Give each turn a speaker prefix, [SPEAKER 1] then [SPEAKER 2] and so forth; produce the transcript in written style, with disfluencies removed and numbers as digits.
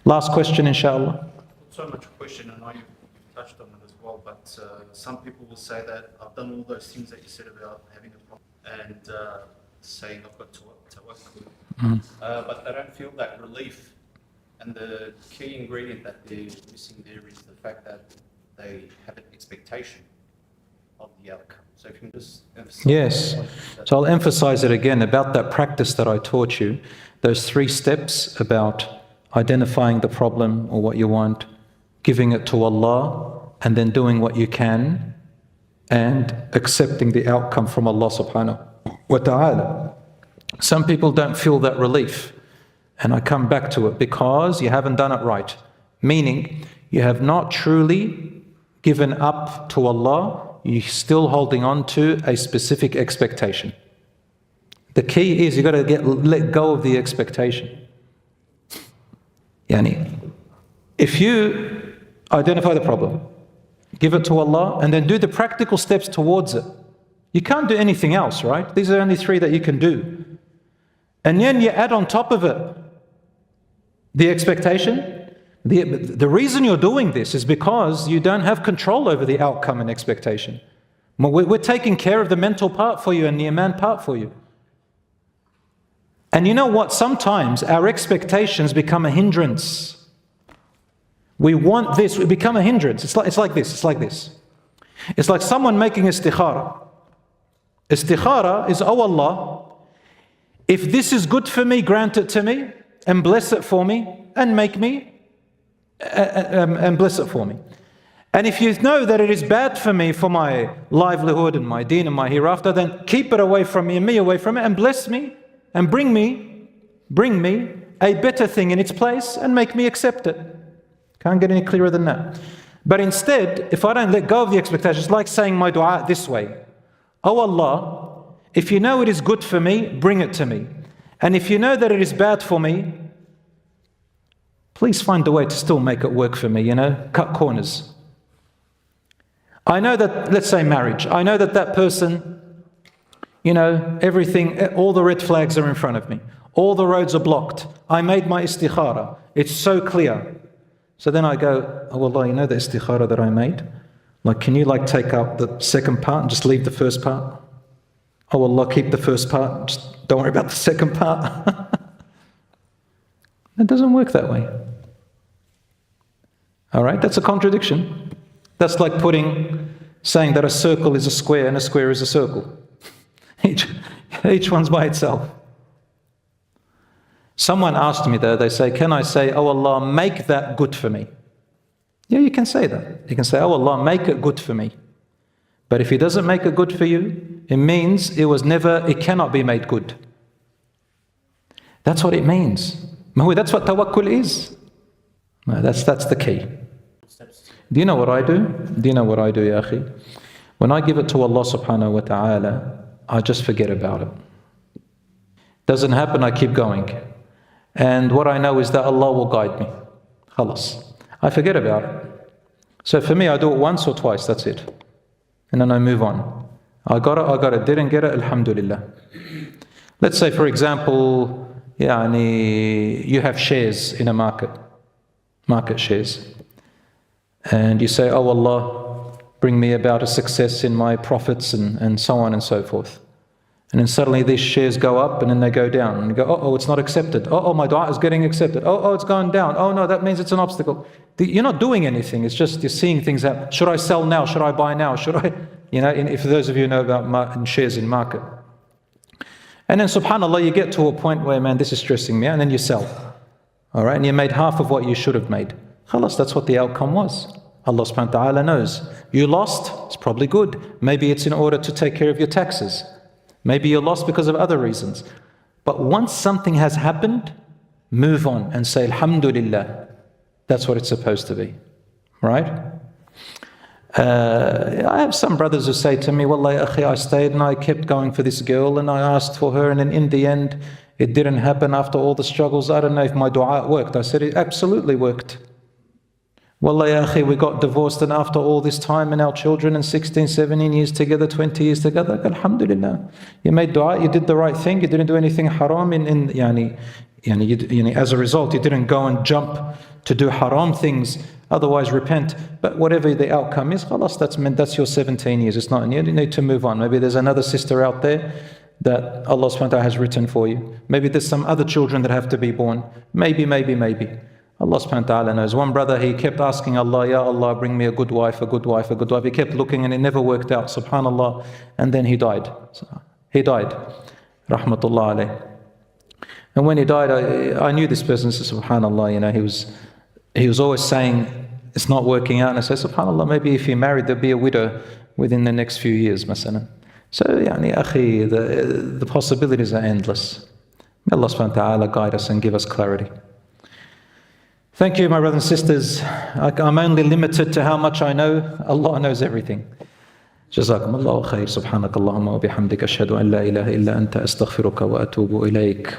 [SPEAKER 1] Last question, inshallah.
[SPEAKER 2] So much a question, I know you've touched on it as well, but some people will say that I've done all those things that you said about having a problem and saying I've got tawakkul, but they don't feel that relief. And the key ingredient that they're missing there is the fact that they have an expectation of the outcome. So if you can just emphasize.
[SPEAKER 1] Yes. So I'll emphasize it again about that practice that I taught you. Those 3 steps about identifying the problem or what you want, giving it to Allah, and then doing what you can, and accepting the outcome from Allah subhanahu wa ta'ala. Some people don't feel that relief. And I come back to it because you haven't done it right. Meaning, you have not truly given up to Allah, you're still holding on to a specific expectation. The key is you've got to let go of the expectation. Yani, if you identify the problem, give it to Allah, and then do the practical steps towards it. You can't do anything else, right? These are only 3 that you can do. And then you add on top of it the expectation. The reason you're doing this is because you don't have control over the outcome and expectation. We're taking care of the mental part for you and the iman part for you. And you know what? Sometimes our expectations become a hindrance. We want this, we become a hindrance. It's like this. It's like someone making istikhara. Istikhara is, oh Allah, if this is good for me, grant it to me, and bless it for me, and make me, and bless it for me. And if you know that it is bad for me, for my livelihood and my deen and my hereafter, then keep it away from me and me away from it, and bless me, and bring me a better thing in its place, and make me accept it. Can't get any clearer than that. But instead, if I don't let go of the expectation, it's like saying my dua this way. Oh Allah, if you know it is good for me, bring it to me. And if you know that it is bad for me, please find a way to still make it work for me, cut corners. I know that, let's say marriage, I know that that person, everything, all the red flags are in front of me. All the roads are blocked. I made my istikhara. It's so clear. So then I go, oh Allah, the istikhara that I made? Can you take out the second part and just leave the first part? Oh Allah, keep the first part, just don't worry about the second part. It doesn't work that way. All right, that's a contradiction. That's like saying that a circle is a square and a square is a circle. Each one's by itself. Someone asked me though, they say, can I say, oh Allah, make that good for me? Yeah, you can say that. You can say, oh Allah, make it good for me. But if He doesn't make it good for you, it means it cannot be made good. That's what it means. That's what tawakkul is. That's the key. Do you know what I do? Ya akhi? When I give it to Allah subhanahu wa ta'ala, I just forget about it. Doesn't happen, I keep going. And what I know is that Allah will guide me. Khalas. I forget about it. So for me, I do it once or twice, that's it. And then I move on. I got it, didn't get it, alhamdulillah. Let's say, for example, you have shares in a market shares. And you say, oh Allah, bring me about a success in my profits and so on and so forth. And then suddenly these shares go up and then they go down. And you go, oh, it's not accepted. Oh, my dua is getting accepted. Oh, it's going down. Oh no, that means it's an obstacle. You're not doing anything. It's just you're seeing things out. Should I sell now? Should I buy now? Should I? If those of you know about shares in market. And then subhanAllah, you get to a point where, man, this is stressing me out, and then you sell. All right, and you made half of what you should have made. Khalas, that's what the outcome was. Allah subhanahu wa ta'ala knows. You lost, it's probably good. Maybe it's in order to take care of your taxes. Maybe you're lost because of other reasons. But once something has happened, move on and say, alhamdulillah. That's what it's supposed to be. Right? I have some brothers who say to me, wallahi akhi, I stayed and I kept going for this girl and I asked for her, and then in the end, it didn't happen after all the struggles. I don't know if my dua worked. I said, it absolutely worked. Wallahi akhi, we got divorced, and after all this time, and our children, and 16, 17 years together, 20 years together, alhamdulillah. You made dua, you did the right thing, you didn't do anything haram as a result, you didn't go and jump to do haram things, otherwise repent. But whatever the outcome is, khalas, that's your 17 years. It's not, you need to move on. Maybe there's another sister out there that Allah subhanahu wa ta'ala has written for you. Maybe there's some other children that have to be born. Maybe. Allah subhanahu wa ta'ala knows. One brother, he kept asking Allah, Ya Allah, bring me a good wife, a good wife, a good wife. He kept looking and it never worked out, subhanallah. And then he died. Rahmatullah alayh. And when he died, I knew this person, subhanallah, he was always saying, it's not working out. And I said, subhanallah, maybe if he married, there'll be a widow within the next few years, masalan. So, akhi, the possibilities are endless. May Allah subhanahu wa ta'ala guide us and give us clarity. Thank you, my brothers and sisters. I'm only limited to how much I know. Allah knows everything. جزاكم الله خير. سبحانك اللهم وبحمدك أشهد أن لا إله إلا أنت أستغفرك وأتوب إليك.